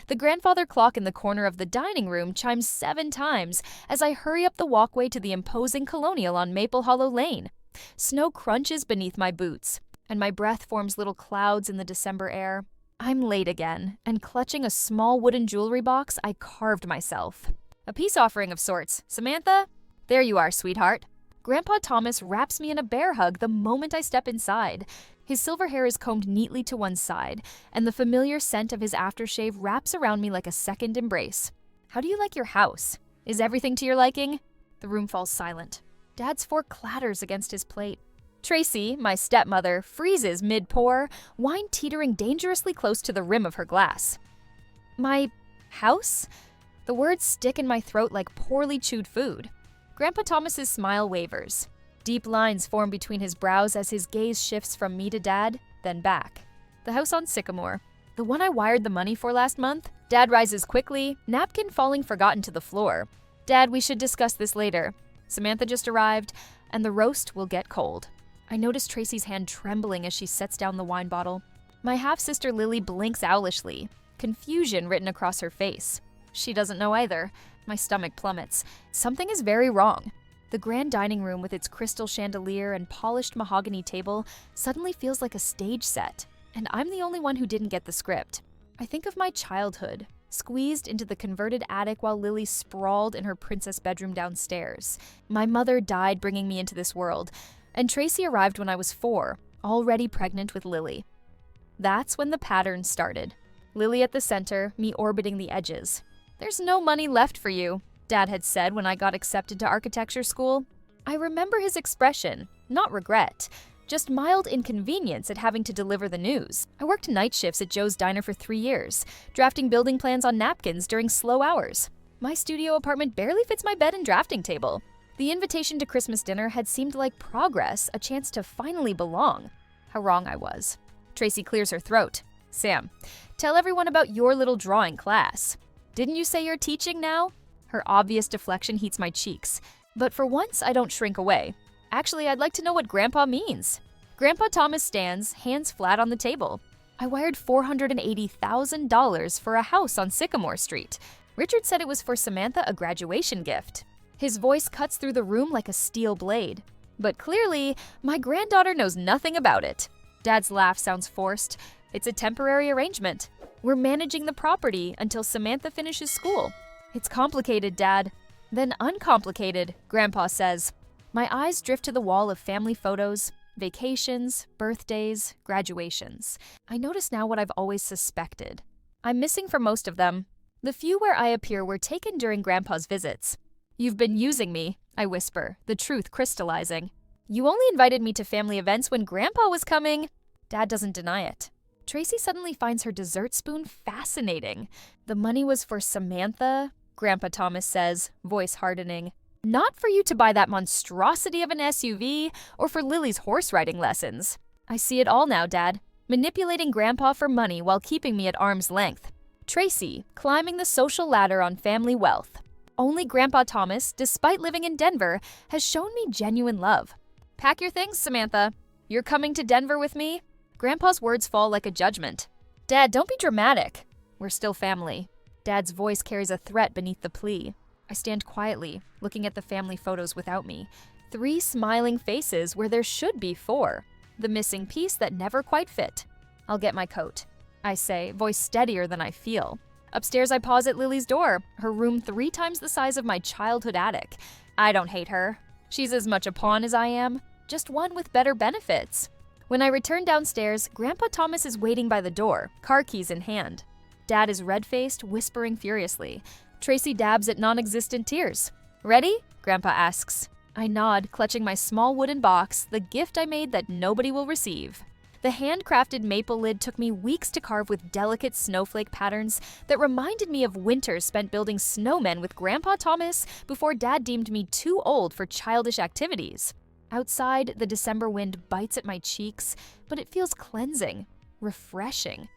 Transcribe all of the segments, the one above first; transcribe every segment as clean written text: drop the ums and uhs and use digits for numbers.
The grandfather clock in the corner of the dining room chimes 7 times as I hurry up the walkway to the imposing colonial on Maple Hollow Lane. Snow crunches beneath my boots, and my breath forms little clouds in the December air. I'm late again, and clutching a small wooden jewelry box, I carved myself. A peace offering of sorts. Samantha? There you are, sweetheart. Grandpa Thomas wraps me in a bear hug the moment I step inside. His silver hair is combed neatly to one side, and the familiar scent of his aftershave wraps around me like a second embrace. How do you like your house? Is everything to your liking? The room falls silent. Dad's fork clatters against his plate. Tracy, my stepmother, freezes mid-pour, wine teetering dangerously close to the rim of her glass. My house? The words stick in my throat like poorly chewed food. Grandpa Thomas's smile wavers. Deep lines form between his brows as his gaze shifts from me to Dad, then back. The house on Sycamore. The one I wired the money for last month? Dad rises quickly, napkin falling forgotten to the floor. Dad, we should discuss this later. Samantha just arrived, and the roast will get cold. I notice Tracy's hand trembling as she sets down the wine bottle. My half-sister Lily blinks owlishly, confusion written across her face. She doesn't know either. My stomach plummets. Something is very wrong. The grand dining room with its crystal chandelier and polished mahogany table suddenly feels like a stage set, and I'm the only one who didn't get the script. I think of my childhood, squeezed into the converted attic while Lily sprawled in her princess bedroom downstairs. My mother died bringing me into this world, and Tracy arrived when I was 4, already pregnant with Lily. That's when the pattern started. Lily at the center, me orbiting the edges. "There's no money left for you," Dad had said when I got accepted to architecture school. I remember his expression, not regret, just mild inconvenience at having to deliver the news. I worked night shifts at Joe's Diner for 3 years, drafting building plans on napkins during slow hours. My studio apartment barely fits my bed and drafting table. The invitation to Christmas dinner had seemed like progress, a chance to finally belong. How wrong I was. Tracy clears her throat. "Sam, tell everyone about your little drawing class. Didn't you say you're teaching now?" Her obvious deflection heats my cheeks. But for once, I don't shrink away. Actually, I'd like to know what Grandpa means. Grandpa Thomas stands, hands flat on the table. I wired $480,000 for a house on Sycamore Street. Richard said it was for Samantha a graduation gift. His voice cuts through the room like a steel blade. But clearly, my granddaughter knows nothing about it. Dad's laugh sounds forced. It's a temporary arrangement. We're managing the property until Samantha finishes school. It's complicated, Dad. Then uncomplicated, Grandpa says. My eyes drift to the wall of family photos, vacations, birthdays, graduations. I notice now what I've always suspected. I'm missing from most of them. The few where I appear were taken during Grandpa's visits. "You've been using me," I whisper, the truth crystallizing. "You only invited me to family events when Grandpa was coming." Dad doesn't deny it. Tracy suddenly finds her dessert spoon fascinating. "The money was for Samantha," Grandpa Thomas says, voice hardening. "Not for you to buy that monstrosity of an SUV or for Lily's horse riding lessons." I see it all now, Dad. Manipulating Grandpa for money while keeping me at arm's length. Tracy, climbing the social ladder on family wealth. Only Grandpa Thomas, despite living in Denver, has shown me genuine love. "Pack your things, Samantha. You're coming to Denver with me?" Grandpa's words fall like a judgment. "Dad, don't be dramatic. We're still family." Dad's voice carries a threat beneath the plea. I stand quietly, looking at the family photos without me. 3 smiling faces where there should be 4. The missing piece that never quite fit. "I'll get my coat," I say, voice steadier than I feel. Upstairs, I pause at Lily's door, her room 3 times the size of my childhood attic. I don't hate her. She's as much a pawn as I am, just one with better benefits. When I return downstairs, Grandpa Thomas is waiting by the door, car keys in hand. Dad is red-faced, whispering furiously. Tracy dabs at non-existent tears. "Ready?" Grandpa asks. I nod, clutching my small wooden box, the gift I made that nobody will receive. The handcrafted maple lid took me weeks to carve with delicate snowflake patterns that reminded me of winters spent building snowmen with Grandpa Thomas before Dad deemed me too old for childish activities. Outside, the December wind bites at my cheeks, but it feels cleansing, refreshing.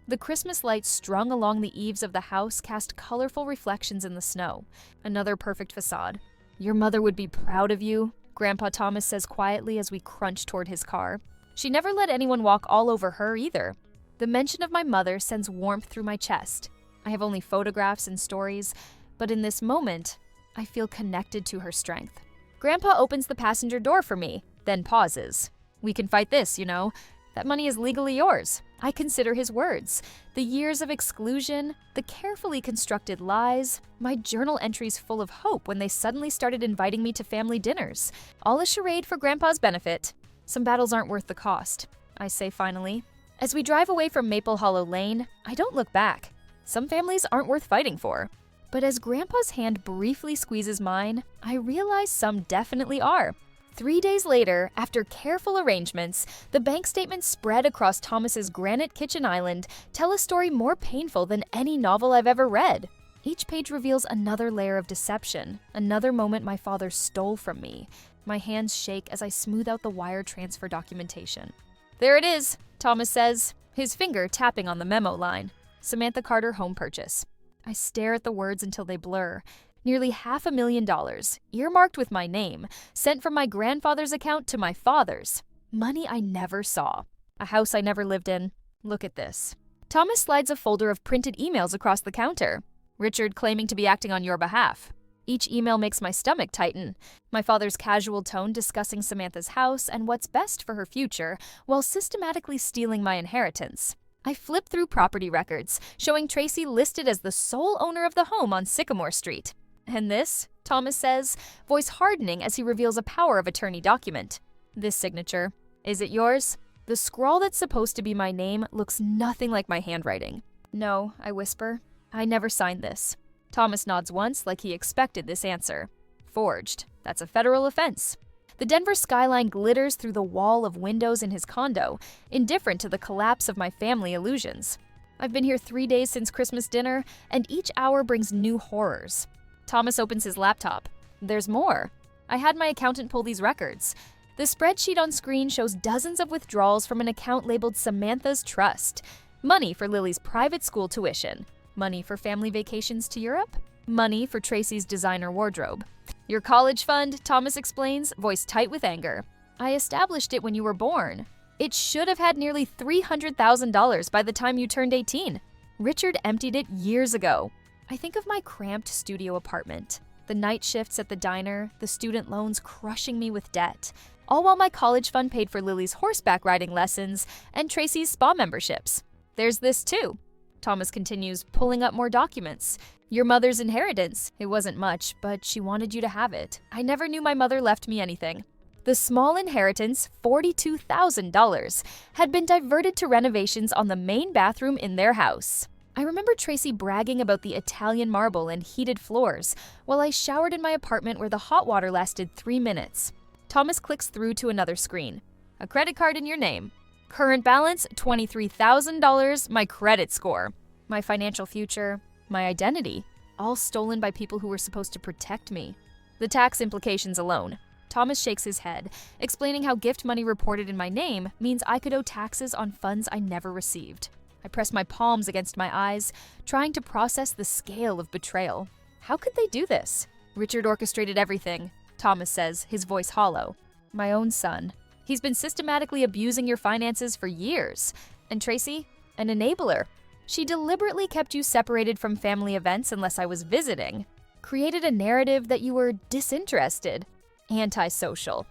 The Christmas lights strung along the eaves of the house cast colorful reflections in the snow. Another perfect facade. "Your mother would be proud of you," Grandpa Thomas says quietly as we crunch toward his car. She never let anyone walk all over her either. The mention of my mother sends warmth through my chest. I have only photographs and stories, but in this moment, I feel connected to her strength. Grandpa opens the passenger door for me, then pauses. "We can fight this, you know. That money is legally yours." I consider his words. The years of exclusion, the carefully constructed lies, my journal entries full of hope when they suddenly started inviting me to family dinners. All a charade for Grandpa's benefit. Some battles aren't worth the cost, I say finally. As we drive away from Maple Hollow Lane, I don't look back. Some families aren't worth fighting for. But as Grandpa's hand briefly squeezes mine, I realize some definitely are. 3 days later, after careful arrangements, the bank statements spread across Thomas's granite kitchen island tell a story more painful than any novel I've ever read. Each page reveals another layer of deception, another moment my father stole from me. My hands shake as I smooth out the wire transfer documentation. "There it is," Thomas says, his finger tapping on the memo line. "Samantha Carter home purchase." I stare at the words until they blur. Nearly $500,000, earmarked with my name, sent from my grandfather's account to my father's. Money I never saw. A house I never lived in. Look at this. Thomas slides a folder of printed emails across the counter. "Richard claiming to be acting on your behalf." Each email makes my stomach tighten. My father's casual tone discussing Samantha's house and what's best for her future, while systematically stealing my inheritance. I flip through property records, showing Tracy listed as the sole owner of the home on Sycamore Street. "And this," Thomas says, voice hardening as he reveals a power of attorney document. "This signature. Is it yours?" The scrawl that's supposed to be my name looks nothing like my handwriting. "No," I whisper. "I never signed this." Thomas nods once like he expected this answer. "Forged. That's a federal offense." The Denver skyline glitters through the wall of windows in his condo, indifferent to the collapse of my family illusions. I've been here 3 days since Christmas dinner, and each hour brings new horrors. Thomas opens his laptop. There's more. I had my accountant pull these records. The spreadsheet on screen shows dozens of withdrawals from an account labeled Samantha's Trust. Money for Lily's private school tuition. Money for family vacations to Europe. Money for Tracy's designer wardrobe. "Your college fund," Thomas explains, voice tight with anger. "I established it when you were born. It should have had nearly $300,000 by the time you turned 18. Richard emptied it years ago." I think of my cramped studio apartment, the night shifts at the diner, the student loans crushing me with debt, all while my college fund paid for Lily's horseback riding lessons and Tracy's spa memberships. "There's this too." Thomas continues, pulling up more documents. "Your mother's inheritance. It wasn't much, but she wanted you to have it. I never knew my mother left me anything." The small inheritance, $42,000, had been diverted to renovations on the main bathroom in their house. I remember Tracy bragging about the Italian marble and heated floors, while I showered in my apartment where the hot water lasted 3 minutes. Thomas clicks through to another screen. "A credit card in your name. Current balance, $23,000, my credit score. My financial future, my identity, all stolen by people who were supposed to protect me. The tax implications alone." Thomas shakes his head, explaining how gift money reported in my name means I could owe taxes on funds I never received. I press my palms against my eyes, trying to process the scale of betrayal. How could they do this? "Richard orchestrated everything," Thomas says, his voice hollow. "My own son. He's been systematically abusing your finances for years. And Tracy, an enabler. She deliberately kept you separated from family events unless I was visiting. Created a narrative that you were disinterested. Antisocial.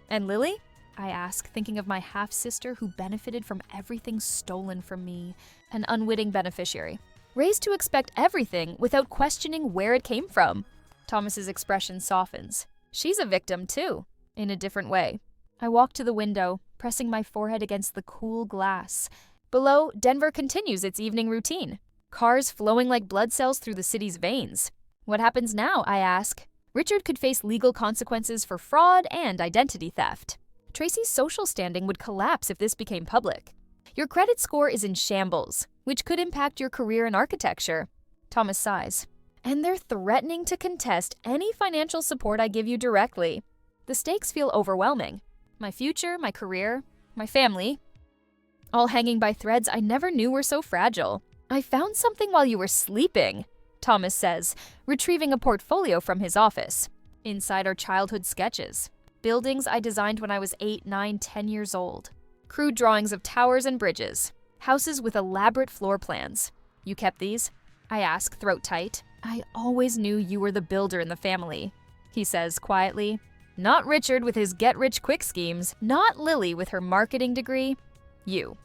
And Lily?" I ask, thinking of my half-sister who benefited from everything stolen from me. An unwitting beneficiary. Raised to expect everything without questioning where it came from. Thomas's expression softens. She's a victim too, in a different way. I walk to the window, pressing my forehead against the cool glass. Below, Denver continues its evening routine. Cars flowing like blood cells through the city's veins. What happens now, I ask? Richard could face legal consequences for fraud and identity theft. Tracy's social standing would collapse if this became public. Your credit score is in shambles, which could impact your career in architecture. Thomas sighs. And they're threatening to contest any financial support I give you directly. The stakes feel overwhelming. My future, my career, my family, all hanging by threads I never knew were so fragile. I found something while you were sleeping, Thomas says, retrieving a portfolio from his office. Inside are childhood sketches. Buildings I designed when I was 8, 9, 10 years old. Crude drawings of towers and bridges. Houses with elaborate floor plans. You kept these? I ask, throat tight. I always knew you were the builder in the family, he says quietly. Not Richard with his get-rich-quick schemes, not Lily with her marketing degree. You.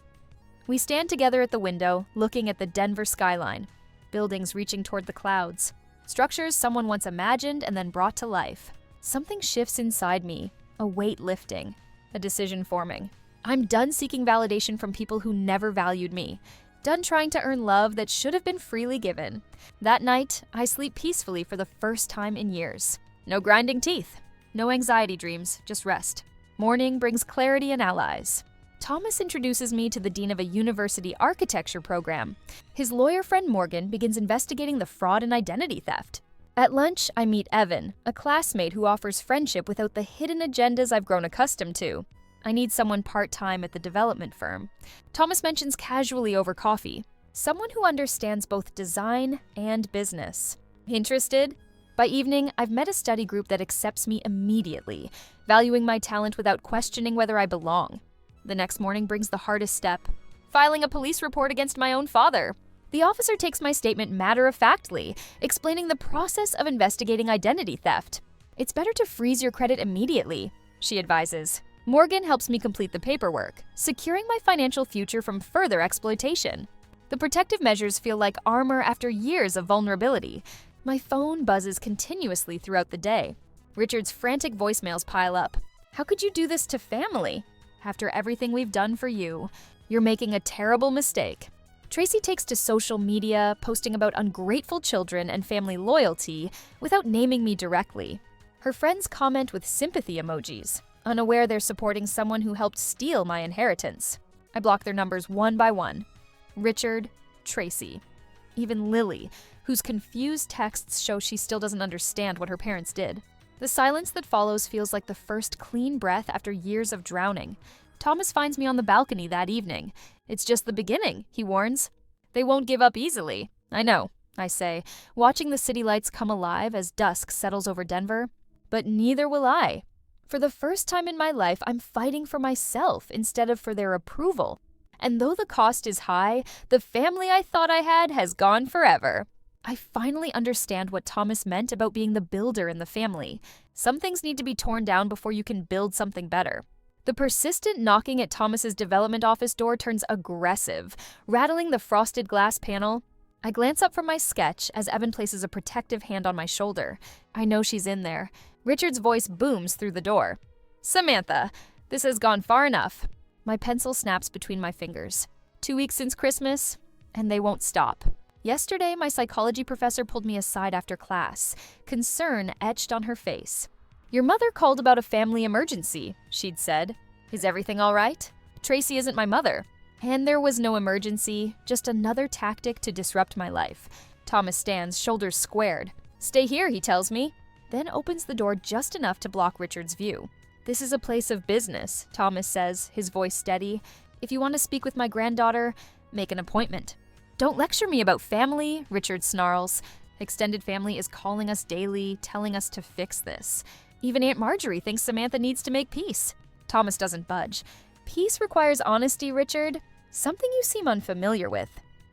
We stand together at the window, looking at the Denver skyline. Buildings reaching toward the clouds. Structures someone once imagined and then brought to life. Something shifts inside me, a weight lifting, a decision forming. I'm done seeking validation from people who never valued me. Done trying to earn love that should have been freely given. That night, I sleep peacefully for the first time in years. No grinding teeth. No anxiety dreams, just rest. Morning brings clarity and allies. Thomas introduces me to the dean of a university architecture program. His lawyer friend Morgan begins investigating the fraud and identity theft. At lunch, I meet Evan, a classmate who offers friendship without the hidden agendas I've grown accustomed to. I need someone part-time at the development firm. Thomas mentions casually over coffee, someone who understands both design and business. Interested? By evening, I've met a study group that accepts me immediately, valuing my talent without questioning whether I belong. The next morning brings the hardest step, filing a police report against my own father. The officer takes my statement matter-of-factly, explaining the process of investigating identity theft. It's better to freeze your credit immediately, she advises. Morgan helps me complete the paperwork, securing my financial future from further exploitation. The protective measures feel like armor after years of vulnerability. My phone buzzes continuously throughout the day. Richard's frantic voicemails pile up. How could you do this to family? After everything we've done for you, you're making a terrible mistake. Tracy takes to social media, posting about ungrateful children and family loyalty without naming me directly. Her friends comment with sympathy emojis, unaware they're supporting someone who helped steal my inheritance. I block their numbers one by one. Richard, Tracy, even Lily, whose confused texts show she still doesn't understand what her parents did. The silence that follows feels like the first clean breath after years of drowning. Thomas finds me on the balcony that evening. It's just the beginning, he warns. They won't give up easily. I know, I say, watching the city lights come alive as dusk settles over Denver. But neither will I. For the first time in my life, I'm fighting for myself instead of for their approval. And though the cost is high, the family I thought I had has gone forever. I finally understand what Thomas meant about being the builder in the family. Some things need to be torn down before you can build something better. The persistent knocking at Thomas's development office door turns aggressive, rattling the frosted glass panel. I glance up from my sketch as Evan places a protective hand on my shoulder. I know she's in there. Richard's voice booms through the door. Samantha, this has gone far enough. My pencil snaps between my fingers. 2 weeks since Christmas, and they won't stop. Yesterday, my psychology professor pulled me aside after class, concern etched on her face. Your mother called about a family emergency, she'd said. Is everything all right? Tracy isn't my mother. And there was no emergency, just another tactic to disrupt my life. Thomas stands, shoulders squared. Stay here, he tells me, then opens the door just enough to block Richard's view. This is a place of business, Thomas says, his voice steady. If you want to speak with my granddaughter, make an appointment. Don't lecture me about family, Richard snarls. Extended family is calling us daily, telling us to fix this. Even Aunt Marjorie thinks Samantha needs to make peace. Thomas doesn't budge. Peace requires honesty, Richard. Something you seem unfamiliar with.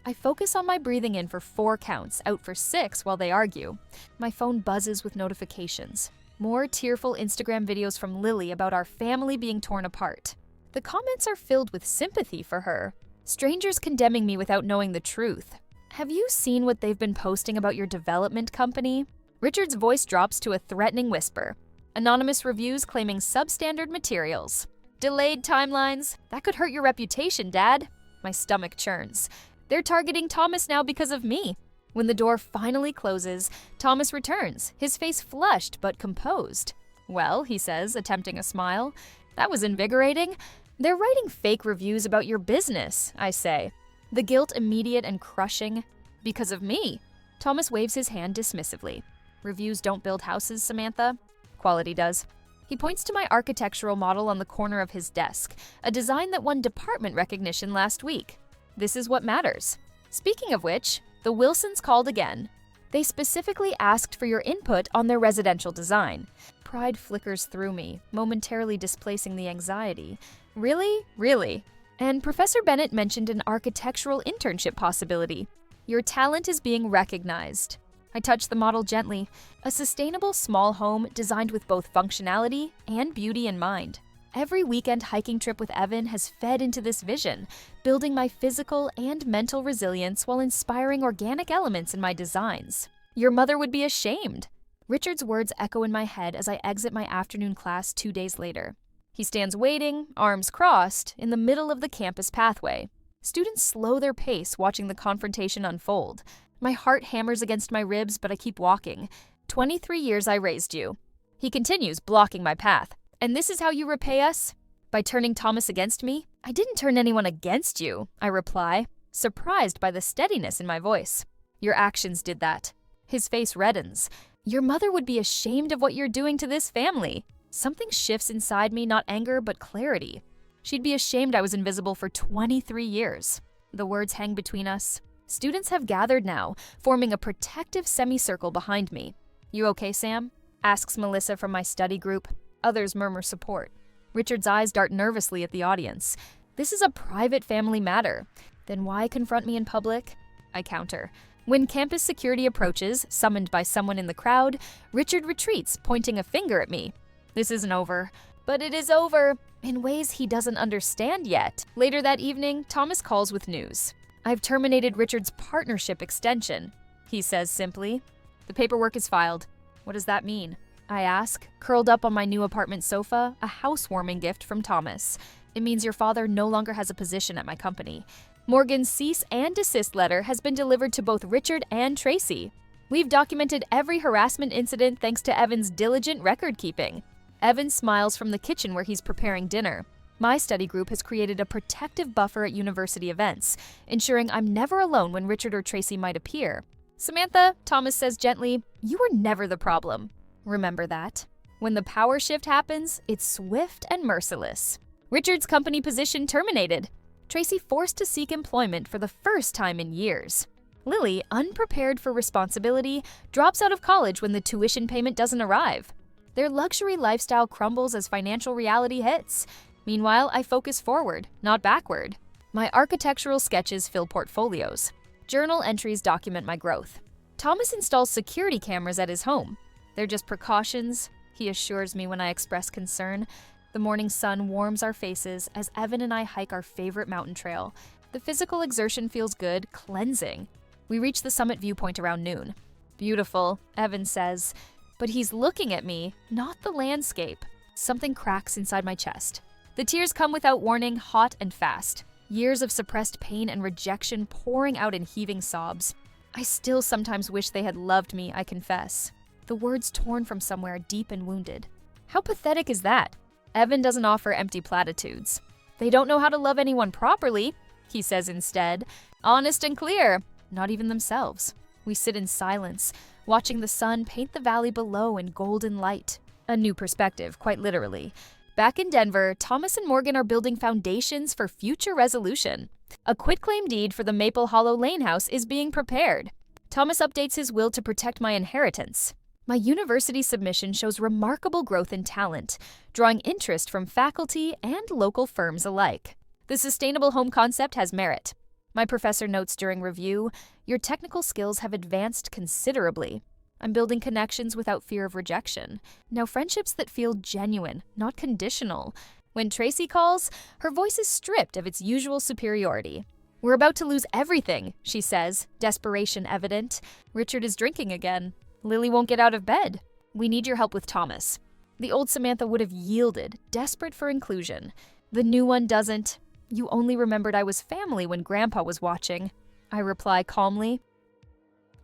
I focus on my breathing in for 4 counts, out for 6 while they argue. My phone buzzes with notifications. More tearful Instagram videos from Lily about our family being torn apart. The comments are filled with sympathy for her. Strangers condemning me without knowing the truth. Have you seen what they've been posting about your development company? Richard's voice drops to a threatening whisper. Anonymous reviews claiming substandard materials. Delayed timelines. That could hurt your reputation, Dad. My stomach churns. They're targeting Thomas now because of me. When the door finally closes, Thomas returns, his face flushed but composed. Well, he says, attempting a smile. That was invigorating. They're writing fake reviews about your business, I say. The guilt immediate and crushing. Because of me. Thomas waves his hand dismissively. Reviews don't build houses, Samantha. Quality does. He points to my architectural model on the corner of his desk, a design that won department recognition last week. This is what matters. Speaking of which, the Wilsons called again. They specifically asked for your input on their residential design. Pride flickers through me, momentarily displacing the anxiety. Really? Really? And Professor Bennett mentioned an architectural internship possibility. Your talent is being recognized. I touch the model gently, a sustainable small home designed with both functionality and beauty in mind. Every weekend hiking trip with Evan has fed into this vision, building my physical and mental resilience while inspiring organic elements in my designs. Your mother would be ashamed. Richard's words echo in my head as I exit my afternoon class 2 days later. He stands waiting, arms crossed, in the middle of the campus pathway. Students slow their pace watching the confrontation unfold. My heart hammers against my ribs, but I keep walking. 23 years I raised you. He continues, blocking my path. And this is how you repay us? By turning Thomas against me? I didn't turn anyone against you, I reply, surprised by the steadiness in my voice. Your actions did that. His face reddens. Your mother would be ashamed of what you're doing to this family. Something shifts inside me, not anger, but clarity. She'd be ashamed I was invisible for 23 years. The words hang between us. Students have gathered now, forming a protective semicircle behind me. You okay, Sam? Asks Melissa from my study group. Others murmur support. Richard's eyes dart nervously at the audience. This is a private family matter. Then why confront me in public? I counter. When campus security approaches, summoned by someone in the crowd, Richard retreats, pointing a finger at me. This isn't over. But it is over, in ways he doesn't understand yet. Later that evening, Thomas calls with news. I've terminated Richard's partnership extension, he says simply. The paperwork is filed. What does that mean? I ask, curled up on my new apartment sofa, a housewarming gift from Thomas. It means your father no longer has a position at my company. Morgan's cease and desist letter has been delivered to both Richard and Tracy. We've documented every harassment incident thanks to Evan's diligent record-keeping. Evan smiles from the kitchen where he's preparing dinner. My study group has created a protective buffer at university events, ensuring I'm never alone when Richard or Tracy might appear. Samantha, Thomas says gently, you were never the problem. Remember that. When the power shift happens, it's swift and merciless. Richard's company position terminated. Tracy forced to seek employment for the first time in years. Lily, unprepared for responsibility, drops out of college when the tuition payment doesn't arrive. Their luxury lifestyle crumbles as financial reality hits. Meanwhile, I focus forward, not backward. My architectural sketches fill portfolios. Journal entries document my growth. Thomas installs security cameras at his home. They're just precautions, he assures me when I express concern. The morning sun warms our faces as Evan and I hike our favorite mountain trail. The physical exertion feels good, cleansing. We reach the summit viewpoint around noon. Beautiful, Evan says. But he's looking at me, not the landscape. Something cracks inside my chest. The tears come without warning, hot and fast. Years of suppressed pain and rejection pouring out in heaving sobs. I still sometimes wish they had loved me, I confess. The words torn from somewhere deep and wounded. How pathetic is that? Evan doesn't offer empty platitudes. They don't know how to love anyone properly, he says instead. Honest and clear. Not even themselves. We sit in silence, watching the sun paint the valley below in golden light. A new perspective, quite literally. Back in Denver, Thomas and Morgan are building foundations for future resolution. A quitclaim deed for the Maple Hollow Lane house is being prepared. Thomas updates his will to protect my inheritance. My university submission shows remarkable growth in talent, drawing interest from faculty and local firms alike. The sustainable home concept has merit. My professor notes during review, your technical skills have advanced considerably. I'm building connections without fear of rejection. Now friendships that feel genuine, not conditional. When Tracy calls, her voice is stripped of its usual superiority. We're about to lose everything, she says, desperation evident. Richard is drinking again. Lily won't get out of bed. We need your help with Thomas. The old Samantha would have yielded, desperate for inclusion. The new one doesn't. You only remembered I was family when Grandpa was watching. I reply calmly.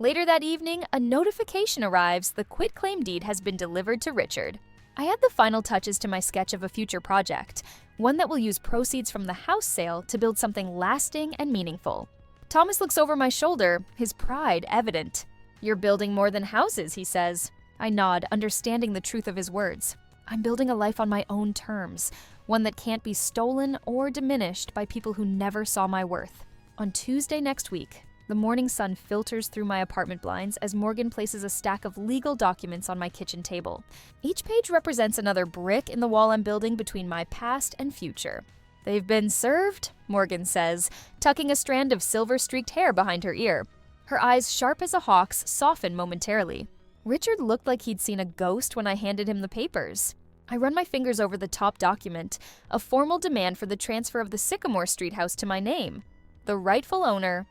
Later that evening, a notification arrives the quitclaim deed has been delivered to Richard. I add the final touches to my sketch of a future project, one that will use proceeds from the house sale to build something lasting and meaningful. Thomas looks over my shoulder, his pride evident. You're building more than houses, he says. I nod, understanding the truth of his words. I'm building a life on my own terms, one that can't be stolen or diminished by people who never saw my worth. On Tuesday next week, the morning sun filters through my apartment blinds as Morgan places a stack of legal documents on my kitchen table. Each page represents another brick in the wall I'm building between my past and future. They've been served, Morgan says, tucking a strand of silver-streaked hair behind her ear. Her eyes, sharp as a hawk's, softened momentarily. Richard looked like he'd seen a ghost when I handed him the papers. I run my fingers over the top document, a formal demand for the transfer of the Sycamore Street house to my name. The rightful owner,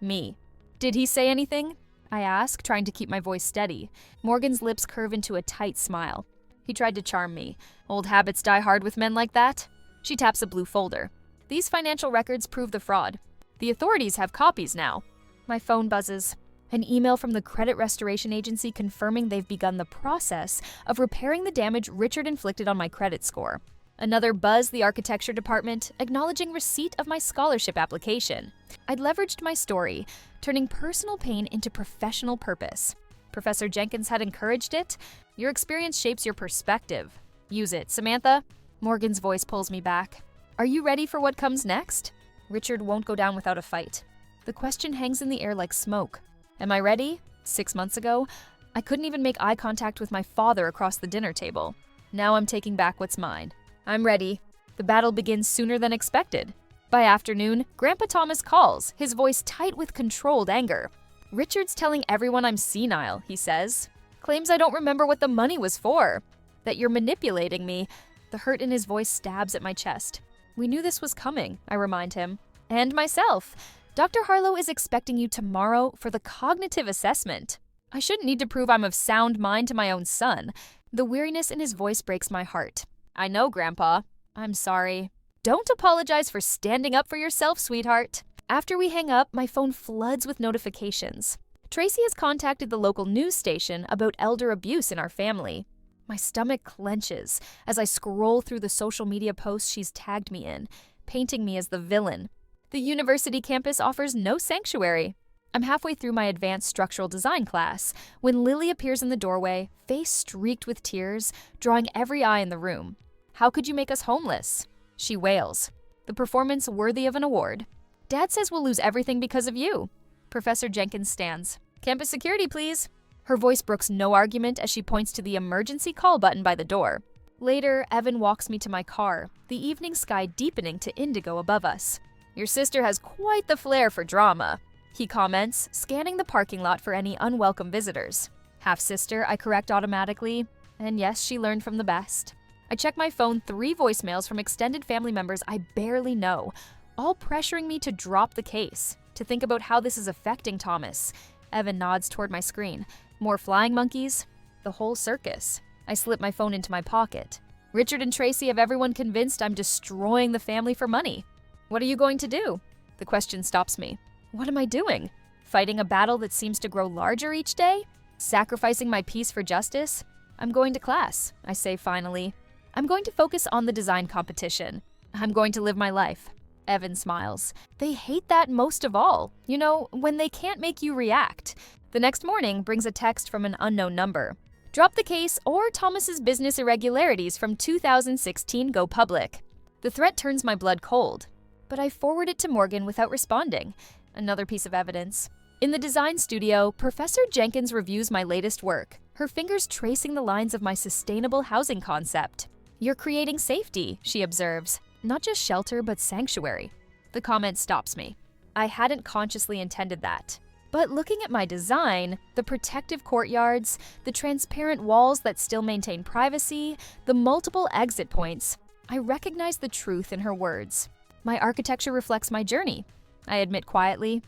me. Did he say anything? I ask, trying to keep my voice steady. Morgan's lips curve into a tight smile. He tried to charm me. Old habits die hard with men like that. She taps a blue folder. These financial records prove the fraud. The authorities have copies now. My phone buzzes. An email from the Credit Restoration Agency confirming they've begun the process of repairing the damage Richard inflicted on my credit score. Another buzz the architecture department, acknowledging receipt of my scholarship application. I'd leveraged my story, turning personal pain into professional purpose. Professor Jenkins had encouraged it. Your experience shapes your perspective. Use it, Samantha. Morgan's voice pulls me back. Are you ready for what comes next? Richard won't go down without a fight. The question hangs in the air like smoke. Am I ready? 6 months ago, I couldn't even make eye contact with my father across the dinner table. Now I'm taking back what's mine. I'm ready. The battle begins sooner than expected. By afternoon, Grandpa Thomas calls, his voice tight with controlled anger. Richard's telling everyone I'm senile, he says. Claims I don't remember what the money was for. That you're manipulating me. The hurt in his voice stabs at my chest. We knew this was coming, I remind him. And myself. Dr. Harlow is expecting you tomorrow for the cognitive assessment. I shouldn't need to prove I'm of sound mind to my own son. The weariness in his voice breaks my heart. I know, Grandpa. I'm sorry. Don't apologize for standing up for yourself, sweetheart. After we hang up, my phone floods with notifications. Tracy has contacted the local news station about elder abuse in our family. My stomach clenches as I scroll through the social media posts she's tagged me in, painting me as the villain. The university campus offers no sanctuary. I'm halfway through my advanced structural design class when Lily appears in the doorway, face streaked with tears, drawing every eye in the room. How could you make us homeless? She wails. The performance worthy of an award. Dad says we'll lose everything because of you. Professor Jenkins stands. Campus security, please. Her voice brooks no argument as she points to the emergency call button by the door. Later, Evan walks me to my car, the evening sky deepening to indigo above us. Your sister has quite the flair for drama, he comments, scanning the parking lot for any unwelcome visitors. Half-sister, I correct automatically. And yes, she learned from the best. I check my phone, 3 voicemails from extended family members I barely know, all pressuring me to drop the case, to think about how this is affecting Thomas. Evan nods toward my screen. More flying monkeys? The whole circus. I slip my phone into my pocket. Richard and Tracy have everyone convinced I'm destroying the family for money. What are you going to do? The question stops me. What am I doing? Fighting a battle that seems to grow larger each day? Sacrificing my peace for justice? I'm going to class, I say finally. I'm going to focus on the design competition. I'm going to live my life. Evan smiles. They hate that most of all. You know, when they can't make you react. The next morning brings a text from an unknown number. Drop the case or Thomas's business irregularities from 2016 go public. The threat turns my blood cold. But I forward it to Morgan without responding. Another piece of evidence. In the design studio, Professor Jenkins reviews my latest work, her fingers tracing the lines of my sustainable housing concept. You're creating safety, she observes. Not just shelter, but sanctuary. The comment stops me. I hadn't consciously intended that. But looking at my design, the protective courtyards, the transparent walls that still maintain privacy, the multiple exit points, I recognize the truth in her words. My architecture reflects my journey, I admit quietly.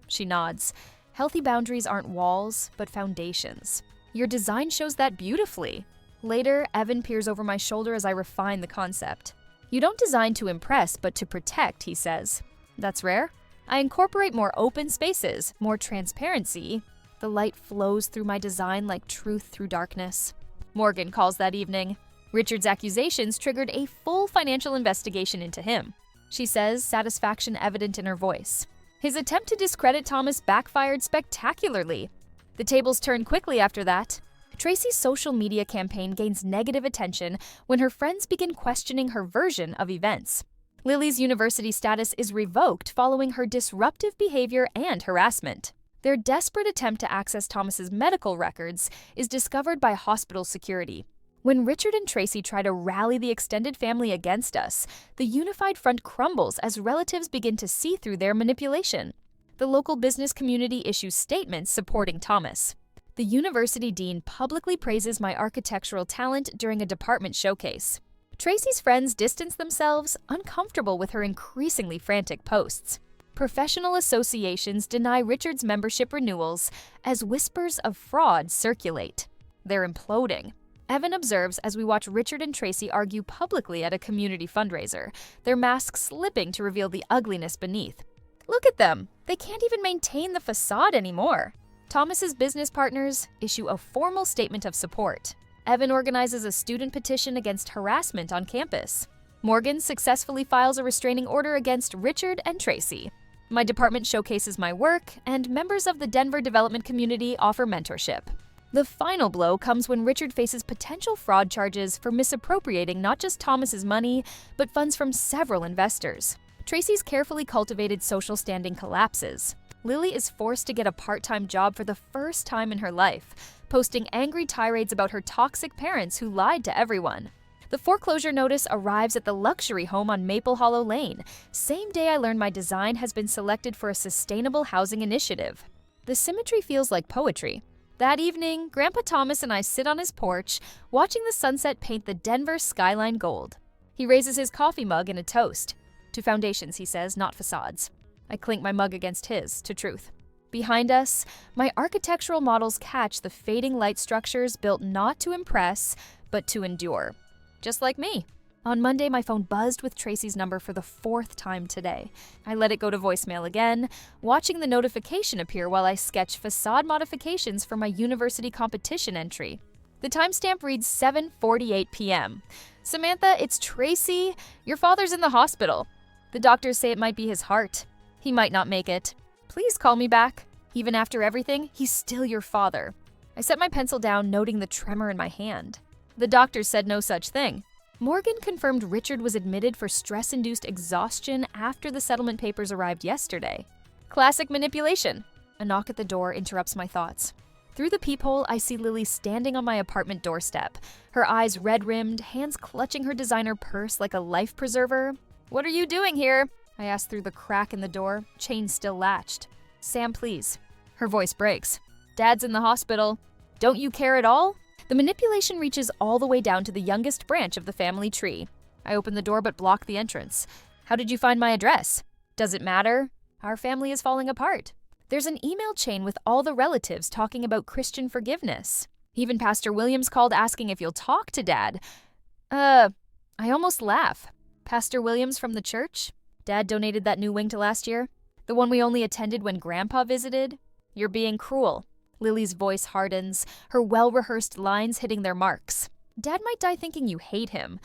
She nods. Healthy boundaries aren't walls, but foundations. Your design shows that beautifully. Later, Evan peers over my shoulder as I refine the concept. You don't design to impress, but to protect, he says. That's rare. I incorporate more open spaces, more transparency. The light flows through my design like truth through darkness. Morgan calls that evening. Richard's accusations triggered a full financial investigation into him. She says, satisfaction evident in her voice. His attempt to discredit Thomas backfired spectacularly. The tables turn quickly after that. Tracy's social media campaign gains negative attention when her friends begin questioning her version of events. Lily's university status is revoked following her disruptive behavior and harassment. Their desperate attempt to access Thomas's medical records is discovered by hospital security. When Richard and Tracy try to rally the extended family against us, the unified front crumbles as relatives begin to see through their manipulation. The local business community issues statements supporting Thomas. The university dean publicly praises my architectural talent during a department showcase. Tracy's friends distance themselves, uncomfortable with her increasingly frantic posts. Professional associations deny Richard's membership renewals as whispers of fraud circulate. They're imploding. Evan observes as we watch Richard and Tracy argue publicly at a community fundraiser, their masks slipping to reveal the ugliness beneath. Look at them! They can't even maintain the facade anymore. Thomas's business partners issue a formal statement of support. Evan organizes a student petition against harassment on campus. Morgan successfully files a restraining order against Richard and Tracy. My department showcases my work, and members of the Denver development community offer mentorship. The final blow comes when Richard faces potential fraud charges for misappropriating not just Thomas's money, but funds from several investors. Tracy's carefully cultivated social standing collapses. Lily is forced to get a part-time job for the first time in her life, posting angry tirades about her toxic parents who lied to everyone. The foreclosure notice arrives at the luxury home on Maple Hollow Lane, same day I learn my design has been selected for a sustainable housing initiative. The symmetry feels like poetry. That evening, Grandpa Thomas and I sit on his porch, watching the sunset paint the Denver skyline gold. He raises his coffee mug in a toast. To foundations, he says, not facades. I clink my mug against his, to truth. Behind us, my architectural models catch the fading light structures built not to impress, but to endure. Just like me. On Monday, my phone buzzed with Tracy's number for the 4th time today. I let it go to voicemail again, watching the notification appear while I sketch facade modifications for my university competition entry. The timestamp reads 7:48 p.m. Samantha, it's Tracy. Your father's in the hospital. The doctors say it might be his heart. He might not make it. Please call me back. Even after everything, he's still your father. I set my pencil down, noting the tremor in my hand. The doctors said no such thing. Morgan confirmed Richard was admitted for stress-induced exhaustion after the settlement papers arrived yesterday. Classic manipulation. A knock at the door interrupts my thoughts. Through the peephole, I see Lily standing on my apartment doorstep, her eyes red-rimmed, hands clutching her designer purse like a life preserver. What are you doing here? I ask through the crack in the door, chain still latched. Sam, please. Her voice breaks. Dad's in the hospital. Don't you care at all? The manipulation reaches all the way down to the youngest branch of the family tree. I open the door but block the entrance. How did you find my address? Does it matter? Our family is falling apart. There's an email chain with all the relatives talking about Christian forgiveness. Even Pastor Williams called asking if you'll talk to Dad. I almost laugh. Pastor Williams from the church? Dad donated that new wing to last year? The one we only attended when Grandpa visited? You're being cruel. Lily's voice hardens, her well-rehearsed lines hitting their marks. Dad might die thinking you hate him.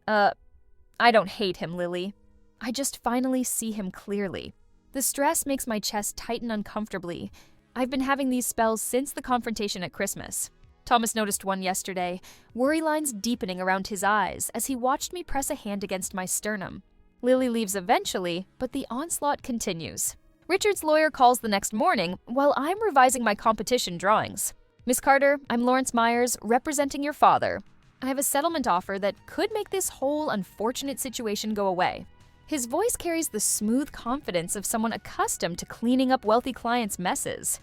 I don't hate him, Lily. I just finally see him clearly. The stress makes my chest tighten uncomfortably. I've been having these spells since the confrontation at Christmas. Thomas noticed one yesterday, worry lines deepening around his eyes as he watched me press a hand against my sternum. Lily leaves eventually, but the onslaught continues. Richard's lawyer calls the next morning while I'm revising my competition drawings. Miss Carter, I'm Lawrence Myers, representing your father. I have a settlement offer that could make this whole unfortunate situation go away. His voice carries the smooth confidence of someone accustomed to cleaning up wealthy clients' messes.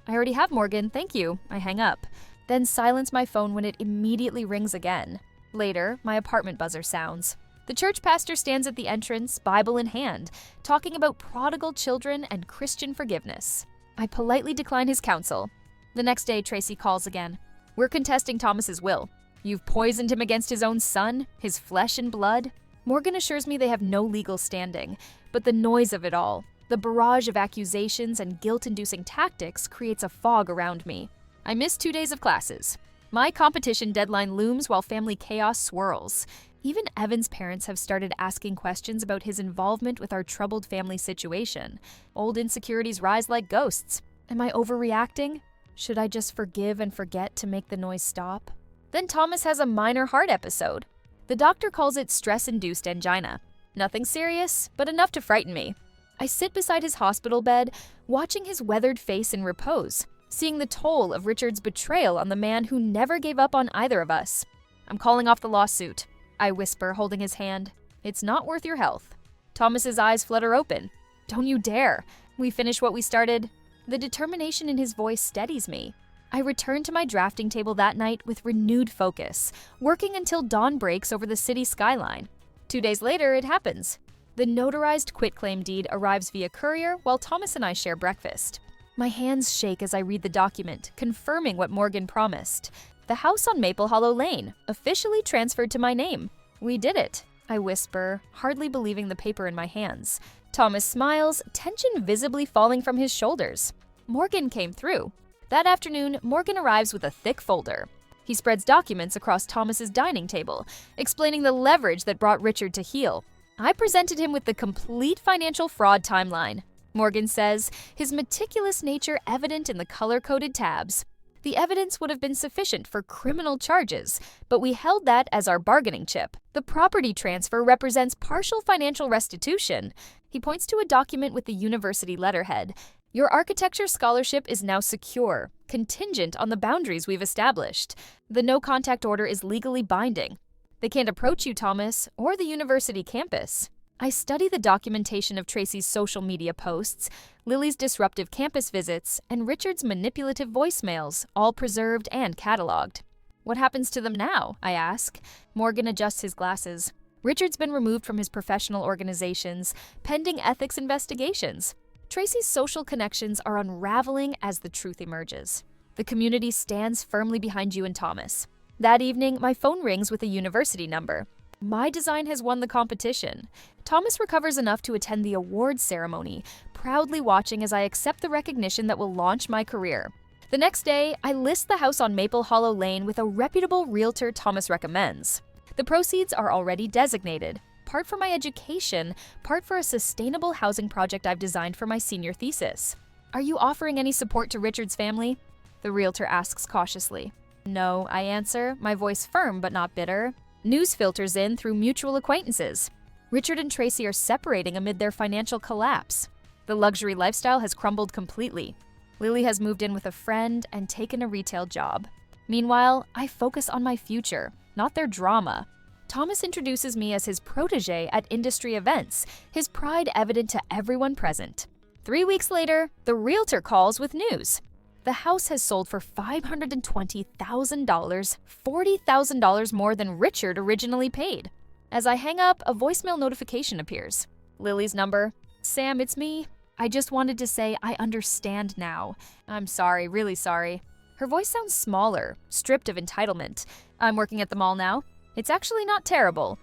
I already have, Morgan, thank you. I hang up, then silence my phone when it immediately rings again. Later, my apartment buzzer sounds. The church pastor stands at the entrance, Bible in hand, talking about prodigal children and Christian forgiveness. I politely decline his counsel. The next day, Tracy calls again. We're contesting Thomas's will. You've poisoned him against his own son, his flesh and blood. Morgan assures me they have no legal standing, but the noise of it all, the barrage of accusations and guilt-inducing tactics creates a fog around me. I miss 2 days of classes. My competition deadline looms while family chaos swirls. Even Evan's parents have started asking questions about his involvement with our troubled family situation. Old insecurities rise like ghosts. Am I overreacting? Should I just forgive and forget to make the noise stop? Then Thomas has a minor heart episode. The doctor calls it stress-induced angina. Nothing serious, but enough to frighten me. I sit beside his hospital bed, watching his weathered face in repose, seeing the toll of Richard's betrayal on the man who never gave up on either of us. I'm calling off the lawsuit. I whisper, holding his hand. It's not worth your health. Thomas's eyes flutter open. Don't you dare. We finish what we started. The determination in his voice steadies me. I return to my drafting table that night with renewed focus, working until dawn breaks over the city skyline. 2 days later, it happens. The notarized quitclaim deed arrives via courier while Thomas and I share breakfast. My hands shake as I read the document, confirming what Morgan promised. The house on Maple Hollow Lane, officially transferred to my name. We did it, I whisper, hardly believing the paper in my hands. Thomas smiles, tension visibly falling from his shoulders. Morgan came through. That afternoon, Morgan arrives with a thick folder. He spreads documents across Thomas's dining table, explaining the leverage that brought Richard to heel. I presented him with the complete financial fraud timeline. Morgan says, his meticulous nature evident in the color-coded tabs. The evidence would have been sufficient for criminal charges, but we held that as our bargaining chip. The property transfer represents partial financial restitution. He points to a document with the university letterhead. Your architecture scholarship is now secure, contingent on the boundaries we've established. The no-contact order is legally binding. They can't approach you, Thomas, or the university campus. I study the documentation of Tracy's social media posts, Lily's disruptive campus visits, and Richard's manipulative voicemails, all preserved and cataloged. What happens to them now? I ask. Morgan adjusts his glasses. Richard's been removed from his professional organizations, pending ethics investigations. Tracy's social connections are unraveling as the truth emerges. The community stands firmly behind you and Thomas. That evening, my phone rings with a university number. My design has won the competition. Thomas recovers enough to attend the awards ceremony, proudly watching as I accept the recognition that will launch my career. The next day, I list the house on Maple Hollow Lane with a reputable realtor Thomas recommends. The proceeds are already designated, part for my education, part for a sustainable housing project I've designed for my senior thesis. Are you offering any support to Richard's family? The realtor asks cautiously. No, I answer, my voice firm but not bitter. News filters in through mutual acquaintances. Richard and Tracy are separating amid their financial collapse. The luxury lifestyle has crumbled completely. Lily has moved in with a friend and taken a retail job. Meanwhile, I focus on my future, not their drama. Thomas introduces me as his protege at industry events, his pride evident to everyone present. 3 weeks later, the realtor calls with news. The house has sold for $520,000, $40,000 more than Richard originally paid. As I hang up, a voicemail notification appears. Lily's number. Sam, it's me. I just wanted to say I understand now. I'm sorry, really sorry. Her voice sounds smaller, stripped of entitlement. I'm working at the mall now. It's actually not terrible.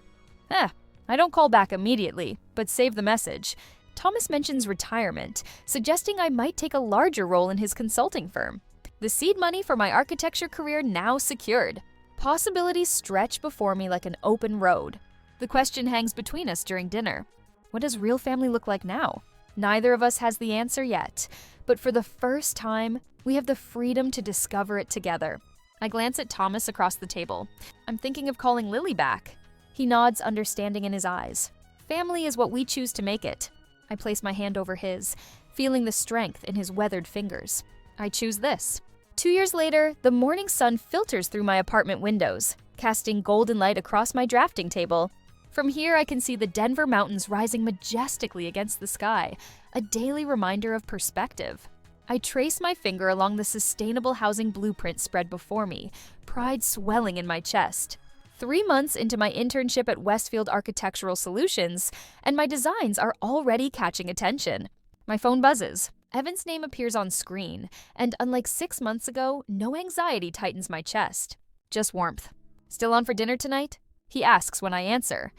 I don't call back immediately, but save the message. Thomas mentions retirement, suggesting I might take a larger role in his consulting firm. The seed money for my architecture career now secured. Possibilities stretch before me like an open road. The question hangs between us during dinner. What does real family look like now? Neither of us has the answer yet, but for the first time, we have the freedom to discover it together. I glance at Thomas across the table. I'm thinking of calling Lily back. He nods, understanding in his eyes. Family is what we choose to make it. I place my hand over his, feeling the strength in his weathered fingers. I choose this. 2 years later, the morning sun filters through my apartment windows, casting golden light across my drafting table. From here, I can see the Denver mountains rising majestically against the sky, a daily reminder of perspective. I trace my finger along the sustainable housing blueprint spread before me, pride swelling in my chest. 3 months into my internship at Westfield Architectural Solutions, and my designs are already catching attention. My phone buzzes. Evan's name appears on screen, and unlike 6 months ago, no anxiety tightens my chest. Just warmth. Still on for dinner tonight? He asks when I answer.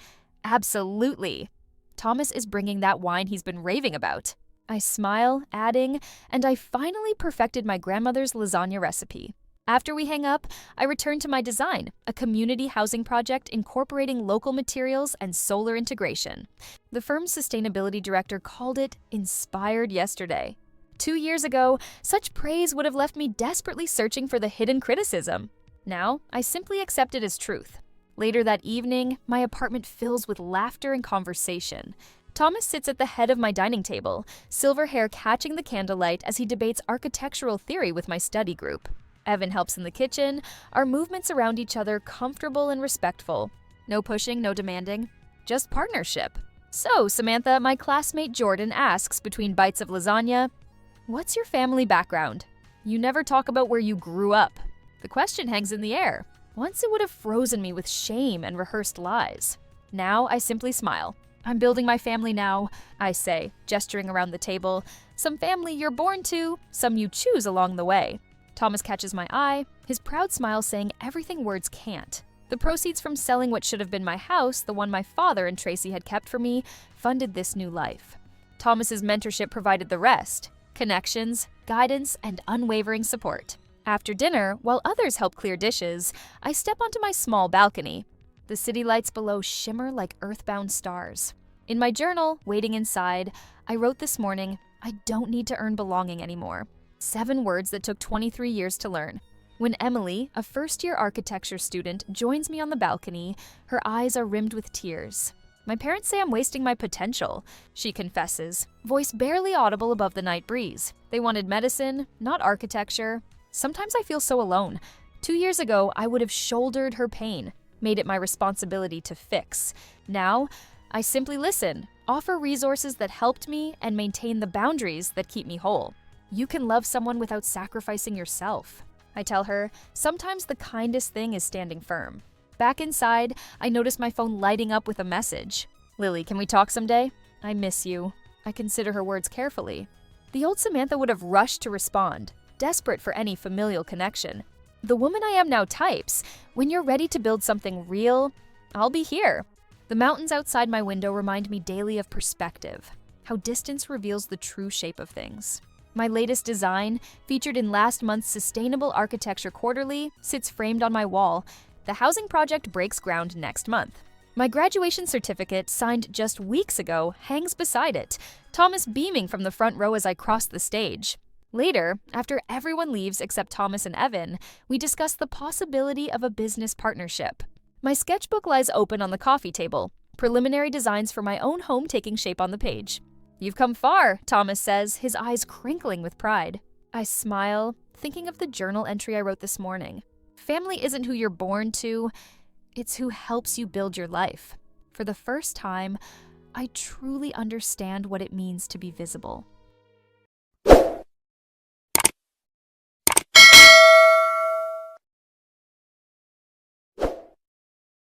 Absolutely. Thomas is bringing that wine he's been raving about. I smile, adding, and I finally perfected my grandmother's lasagna recipe. After we hang up, I return to my design, a community housing project incorporating local materials and solar integration. The firm's sustainability director called it inspired yesterday. 2 years ago, such praise would have left me desperately searching for the hidden criticism. Now, I simply accept it as truth. Later that evening, my apartment fills with laughter and conversation. Thomas sits at the head of my dining table, silver hair catching the candlelight as he debates architectural theory with my study group. Evan helps in the kitchen, our movements around each other comfortable and respectful. No pushing, no demanding, just partnership. So, Samantha, my classmate Jordan asks between bites of lasagna, "What's your family background? You never talk about where you grew up." The question hangs in the air. Once it would have frozen me with shame and rehearsed lies. Now I simply smile. "I'm building my family now," I say, gesturing around the table. "Some family you're born to, some you choose along the way." Thomas catches my eye, his proud smile saying everything words can't. The proceeds from selling what should have been my house, the one my father and Tracy had kept for me, funded this new life. Thomas's mentorship provided the rest: connections, guidance, and unwavering support. After dinner, while others help clear dishes, I step onto my small balcony. The city lights below shimmer like earthbound stars. In my journal, waiting inside, I wrote this morning, "I don't need to earn belonging anymore." 7 words that took 23 years to learn. When Emily, a first-year architecture student, joins me on the balcony, her eyes are rimmed with tears. "My parents say I'm wasting my potential," she confesses, voice barely audible above the night breeze. "They wanted medicine, not architecture." Sometimes I feel so alone. 2 years ago, I would have shouldered her pain, made it my responsibility to fix. Now, I simply listen, offer resources that helped me, and maintain the boundaries that keep me whole. You can love someone without sacrificing yourself. I tell her, sometimes the kindest thing is standing firm. Back inside, I notice my phone lighting up with a message. "Lily, can we talk someday? I miss you." I consider her words carefully. The old Samantha would have rushed to respond, desperate for any familial connection. The woman I am now types, "When you're ready to build something real, I'll be here." The mountains outside my window remind me daily of perspective, how distance reveals the true shape of things. My latest design, featured in last month's Sustainable Architecture Quarterly, sits framed on my wall. The housing project breaks ground next month. My graduation certificate, signed just weeks ago, hangs beside it, Thomas beaming from the front row as I cross the stage. Later, after everyone leaves except Thomas and Evan, we discuss the possibility of a business partnership. My sketchbook lies open on the coffee table, preliminary designs for my own home taking shape on the page. "You've come far," Thomas says, his eyes crinkling with pride. I smile, thinking of the journal entry I wrote this morning. Family isn't who you're born to, it's who helps you build your life. For the first time, I truly understand what it means to be visible.